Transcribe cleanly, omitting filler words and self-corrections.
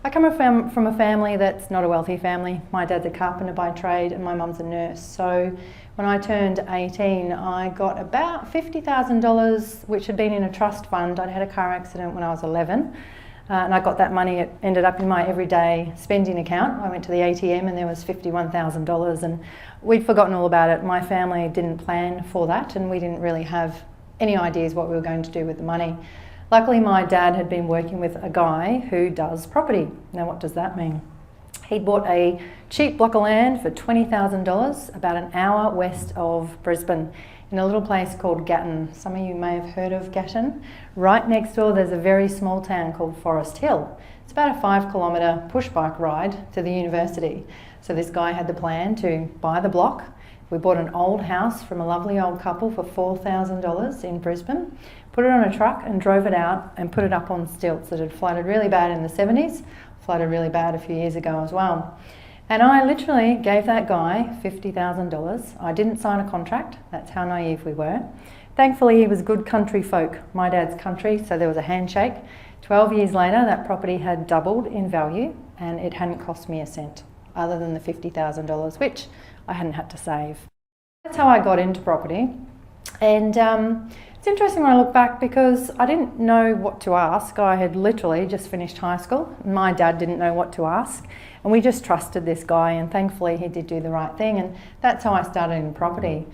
I come from a family that's not a wealthy family. My dad's a carpenter by trade and my mum's a nurse. So when I turned 18, I got about $50,000, which had been in a trust fund. I'd had a car accident when I was 11. And I got that money, it ended up in my everyday spending account. I went to the ATM and there was $51,000 and we'd forgotten all about it. My family didn't plan for that and we didn't really have any ideas what we were going to do with the money. Luckily my dad had been working with a guy who does property. Now what does that mean? He'd bought a cheap block of land for $20,000 about an hour west of Brisbane in a little place called Gatton. Some of you may have heard of Gatton. Right next door there's a very small town called Forest Hill. It's about a 5-kilometre push bike ride to the university. So this guy had the plan to buy the block. We bought an old house from a lovely old couple for $4,000 in Brisbane, put it on a truck and drove it out and put it up on stilts that had flooded really bad in the 70s, flooded really bad a few years ago as well. And I literally gave that guy $50,000. I didn't sign a contract, that's how naive we were. Thankfully he was good country folk, my dad's country, so there was a handshake. 12 years later that property had doubled in value and it hadn't cost me a cent other than the $50,000, which I hadn't had to save. That's how I got into property. And it's interesting when I look back because I didn't know what to ask. I had literally just finished high school. My dad didn't know what to ask. And we just trusted this guy and thankfully he did do the right thing and that's how I started in property.